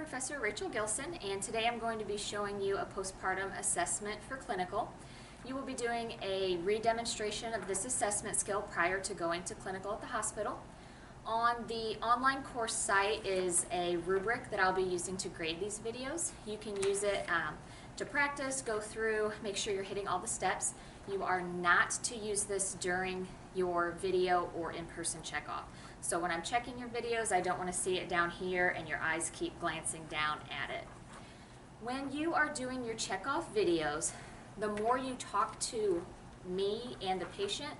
Professor Rachel Gilson, and today I'm going to be showing you a postpartum assessment for clinical. You will be doing a re-demonstration of this assessment skill prior to going to clinical at the hospital. On the online course site is a rubric that I'll be using to grade these videos. You can use it to practice, go through, make sure you're hitting all the steps. You are not to use this during your video or in-person checkoff. So when I'm checking your videos, I don't want to see it down here and your eyes keep glancing down at it. When you are doing your checkoff videos, the more you talk to me and the patient,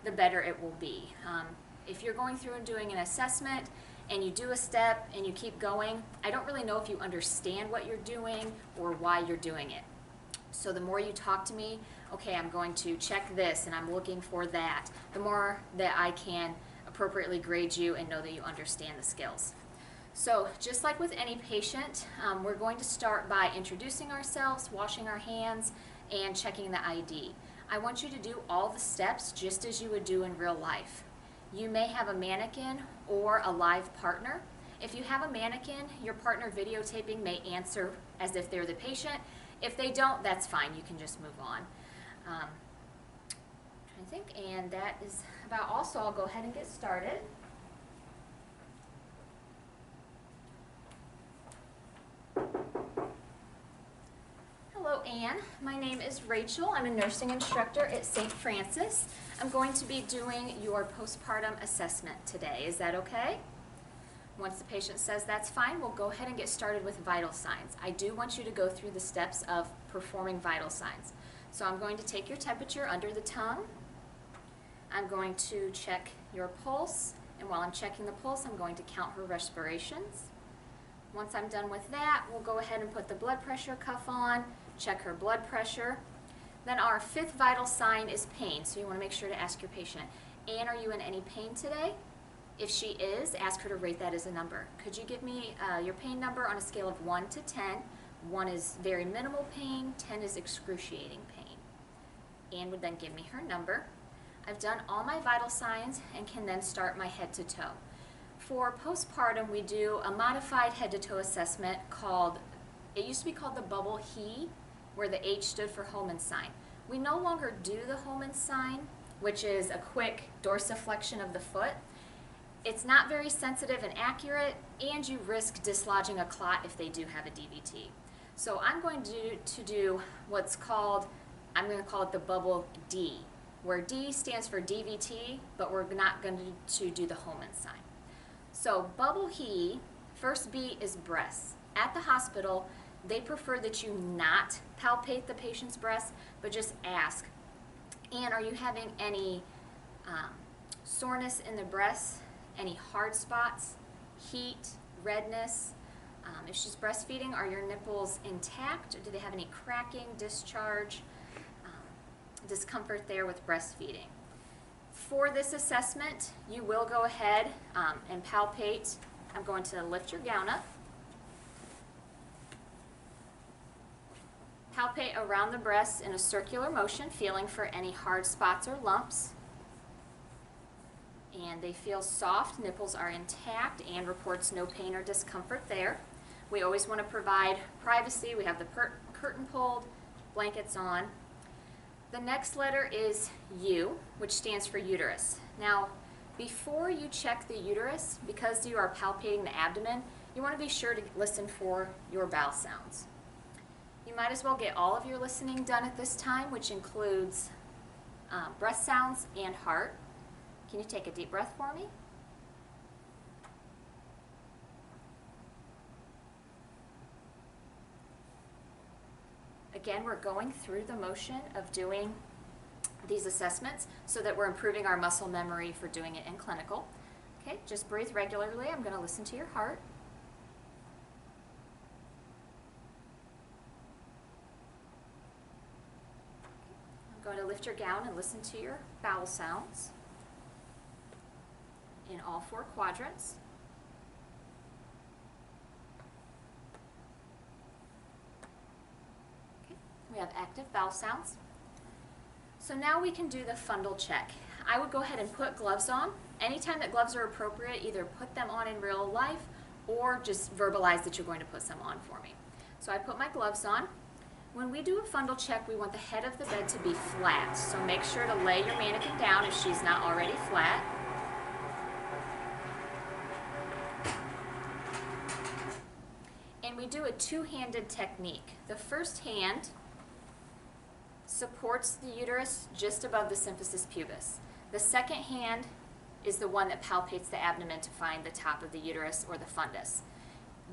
the better it will be. If you're going through and doing an assessment and you do a step and you keep going, I don't really know if you understand what you're doing or why you're doing it. So the more you talk to me, okay, I'm going to check this and I'm looking for that, the more that I can appropriately grade you and know that you understand the skills. So just like with any patient, we're going to start by introducing ourselves, washing our hands, and checking the ID. I want you to do all the steps just as you would do in real life. You may have a mannequin or a live partner. If you have a mannequin, your partner videotaping may answer as if they're the patient. If they don't, that's fine. You can just move on. I think, and that is about all, so I'll go ahead and get started. Hello, Anne. My name is Rachel. I'm a nursing instructor at St. Francis. I'm going to be doing your postpartum assessment today. Is that okay? Once the patient says that's fine, we'll go ahead and get started with vital signs. I do want you to go through the steps of performing vital signs. So I'm going to take your temperature under the tongue. I'm going to check your pulse, and while I'm checking the pulse, I'm going to count her respirations. Once I'm done with that, we'll go ahead and put the blood pressure cuff on, check her blood pressure. Then our fifth vital sign is pain, so you want to make sure to ask your patient, Anne, are you in any pain today? If she is, ask her to rate that as a number. Could you give me your pain number on a scale of 1 to 10? 1 is very minimal pain, 10 is excruciating pain. Anne would then give me her number. I've done all my vital signs and can then start my head to toe. For postpartum, we do a modified head to toe assessment called, it used to be called the bubble he, where the H stood for Holman sign. We no longer do the Holman sign, which is a quick dorsiflexion of the foot. It's not very sensitive and accurate, and you risk dislodging a clot if they do have a DVT. So I'm going to do what's called, I'm going to call it the bubble D, where D stands for DVT, but we're not going to do the Holman sign. So bubble he, first B is breasts. At the hospital, they prefer that you not palpate the patient's breasts, but just ask, Anne, are you having any soreness in the breasts, any hard spots, heat, redness? If she's breastfeeding, are your nipples intact? Do they have any cracking, discharge, discomfort there with breastfeeding? For this assessment, you will go ahead and palpate. I'm going to lift your gown up. Palpate around the breasts in a circular motion, feeling for any hard spots or lumps. And they feel soft, nipples are intact, and reports no pain or discomfort there. We always want to provide privacy. We have the curtain pulled, blankets on. The next letter is U, which stands for uterus. Now, before you check the uterus, because you are palpating the abdomen, you want to be sure to listen for your bowel sounds. You might as well get all of your listening done at this time, which includes breath sounds and heart. Can you take a deep breath for me? Again, we're going through the motion of doing these assessments so that we're improving our muscle memory for doing it in clinical. Okay, just breathe regularly. I'm going to listen to your heart. I'm going to lift your gown and listen to your bowel sounds in all 4 quadrants. We have active bowel sounds. So now we can do the fundal check. I would go ahead and put gloves on. Anytime that gloves are appropriate, either put them on in real life or just verbalize that you're going to put some on for me. So I put my gloves on. When we do a fundal check, we want the head of the bed to be flat. So make sure to lay your mannequin down if she's not already flat. And we do a two-handed technique. The first hand supports the uterus just above the symphysis pubis. The second hand is the one that palpates the abdomen to find the top of the uterus or the fundus.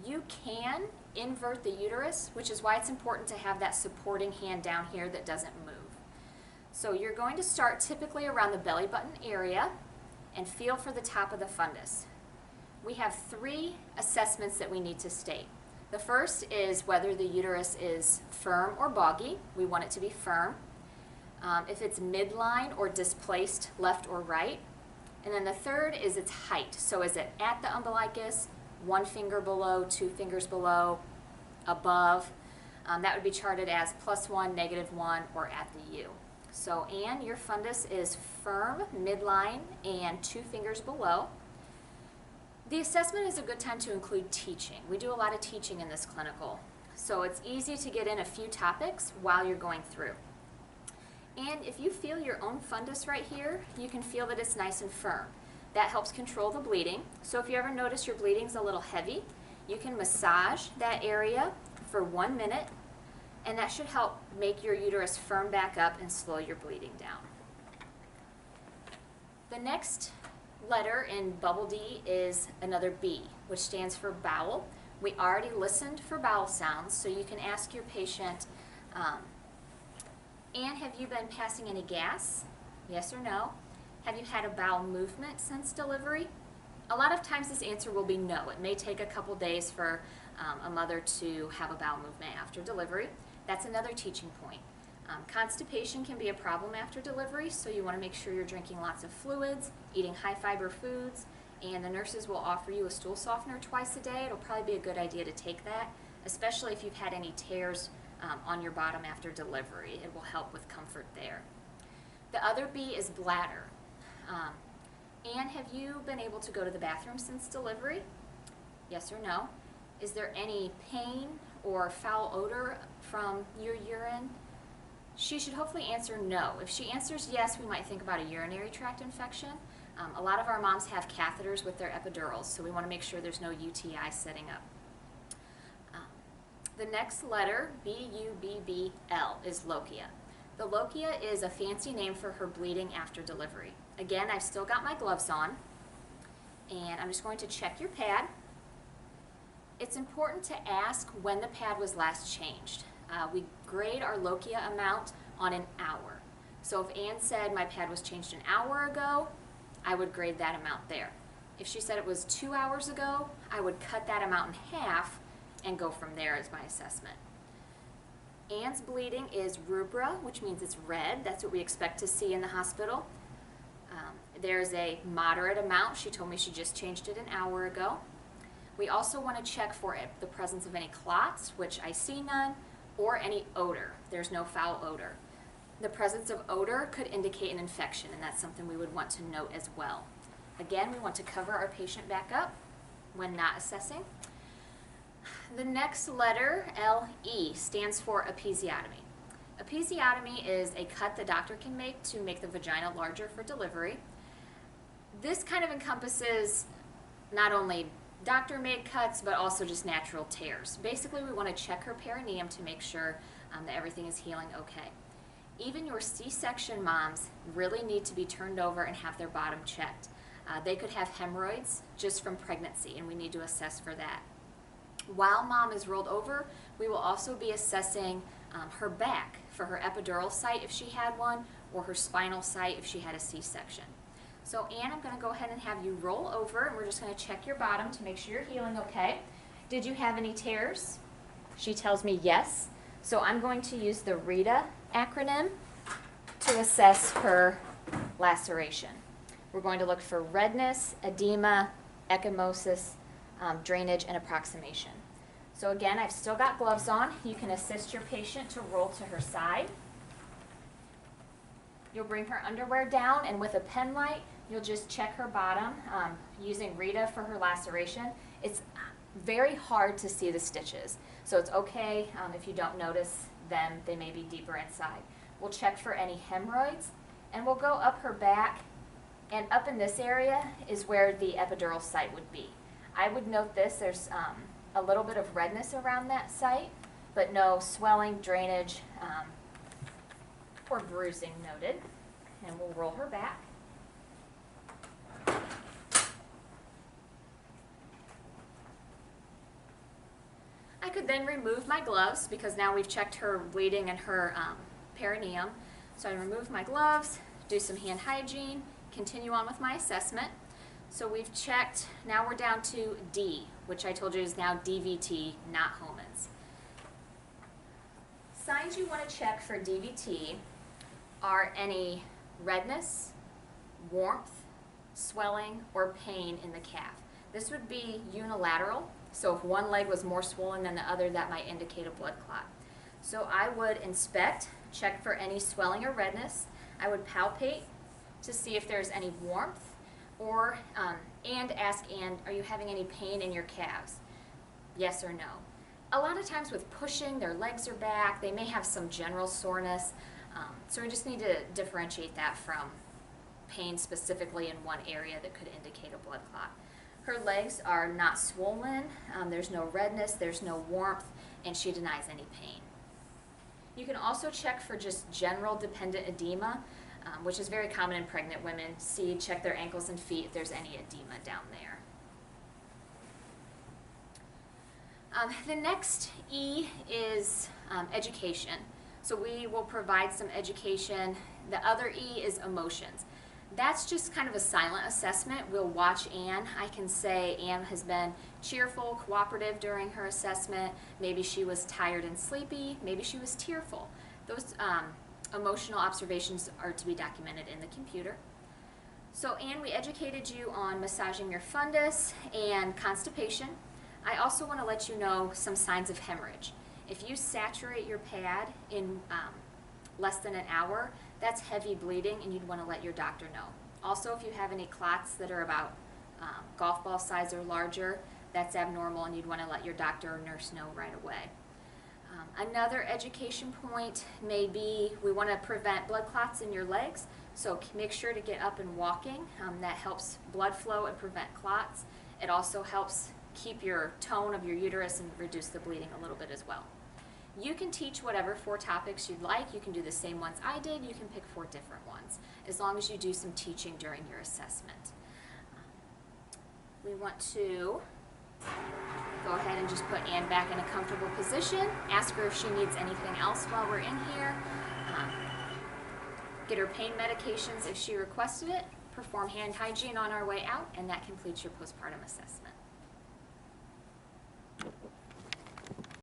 You can invert the uterus, which is why it's important to have that supporting hand down here that doesn't move. So you're going to start typically around the belly button area and feel for the top of the fundus. We have 3 assessments that we need to state. The first is whether the uterus is firm or boggy. We want it to be firm. If it's midline or displaced left or right. And then the third is its height. So is it at the umbilicus, 1 finger below, 2 fingers below, above? That would be charted as +1, -1, or at the U. So Anne, your fundus is firm, midline, and 2 fingers below. The assessment is a good time to include teaching. We do a lot of teaching in this clinical, so it's easy to get in a few topics while you're going through. And if you feel your own fundus right here, you can feel that it's nice and firm. That helps control the bleeding. So if you ever notice your bleeding's a little heavy, you can massage that area for 1 minute, and that should help make your uterus firm back up and slow your bleeding down. The next letter in bubble D is another B, which stands for bowel. We already listened for bowel sounds, so you can ask your patient, Anne, have you been passing any gas? Yes or no? Have you had a bowel movement since delivery? A lot of times this answer will be no. It may take a couple days for a mother to have a bowel movement after delivery. That's another teaching point. Constipation can be a problem after delivery, so you want to make sure you're drinking lots of fluids, eating high fiber foods, and the nurses will offer you a stool softener twice a day. It'll probably be a good idea to take that, especially if you've had any tears on your bottom after delivery. It will help with comfort there. The other B is bladder. Anne, have you been able to go to the bathroom since delivery? Yes or no? Is there any pain or foul odor from your urine? She should hopefully answer no. If she answers yes, we might think about a urinary tract infection. A lot of our moms have catheters with their epidurals, so we want to make sure there's no UTI setting up. The next letter, B-U-B-B-L, is Lochia. The Lochia is a fancy name for her bleeding after delivery. Again, I've still got my gloves on, and I'm just going to check your pad. It's important to ask when the pad was last changed. We grade our Lochia amount on an hour. So if Anne said my pad was changed an hour ago, I would grade that amount there. If she said it was 2 hours ago, I would cut that amount in half and go from there as my assessment. Anne's bleeding is rubra, which means it's red. That's what we expect to see in the hospital. There's a moderate amount. She told me she just changed it an hour ago. We also want to check for the presence of any clots, which I see none, or any odor. There's no foul odor. The presence of odor could indicate an infection, and that's something we would want to note as well. Again, we want to cover our patient back up when not assessing. The next letter, L-E, stands for episiotomy. Episiotomy is a cut the doctor can make to make the vagina larger for delivery. This kind of encompasses not only doctor-made cuts, but also just natural tears. Basically, we want to check her perineum to make sure that everything is healing okay. Even your C-section moms really need to be turned over and have their bottom checked. They could have hemorrhoids just from pregnancy, and we need to assess for that. While mom is rolled over, we will also be assessing her back for her epidural site if she had one, or her spinal site if she had a C-section. So Anne, I'm going to go ahead and have you roll over, and we're just going to check your bottom to make sure you're healing okay. Did you have any tears? She tells me yes. So I'm going to use the RETA acronym to assess her laceration. We're going to look for redness, edema, ecchymosis, drainage, and approximation. So again, I've still got gloves on. You can assist your patient to roll to her side. You'll bring her underwear down, and with a pen light, you'll just check her bottom using RETA for her laceration. It's very hard to see the stitches. So it's okay if you don't notice them, they may be deeper inside. We'll check for any hemorrhoids, and we'll go up her back, and up in this area is where the epidural site would be. I would note this, there's a little bit of redness around that site, but no swelling, drainage, or bruising noted. And we'll roll her back. I could then remove my gloves because now we've checked her bleeding and her perineum. So I remove my gloves, do some hand hygiene, continue on with my assessment. So we've checked, now we're down to D, which I told you is now DVT, not Homans. Signs you want to check for DVT are any redness, warmth, swelling, or pain in the calf. This would be unilateral, so if one leg was more swollen than the other, that might indicate a blood clot. So I would inspect, check for any swelling or redness. I would palpate to see if there's any warmth, or and ask Ann, are you having any pain in your calves? Yes or no. A lot of times with pushing, their legs are back, they may have some general soreness, so we just need to differentiate that from pain specifically in one area that could indicate a blood clot. Her legs are not swollen, there's no redness, there's no warmth, and she denies any pain. You can also check for just general dependent edema, which is very common in pregnant women. Check their ankles and feet if there's any edema down there. The next E is education. So we will provide some education. The other E is emotions. That's just kind of a silent assessment. We'll watch Ann. I can say Ann has been cheerful, cooperative during her assessment. Maybe she was tired and sleepy. Maybe she was tearful. Those emotional observations are to be documented in the computer. So Ann, we educated you on massaging your fundus and constipation. I also want to let you know some signs of hemorrhage. If you saturate your pad in less than an hour, that's heavy bleeding and you'd want to let your doctor know. Also, if you have any clots that are about golf ball size or larger, that's abnormal and you'd want to let your doctor or nurse know right away. Another education point may be we want to prevent blood clots in your legs, so make sure to get up and walking. That helps blood flow and prevent clots. It also helps keep your tone of your uterus and reduce the bleeding a little bit as well. You can teach whatever 4 topics you'd like. You can do the same ones I did. You can pick 4 different ones, as long as you do some teaching during your assessment. We want to go ahead and just put Ann back in a comfortable position. Ask her if she needs anything else while we're in here. Get her pain medications if she requested it. Perform hand hygiene on our way out, and that completes your postpartum assessment.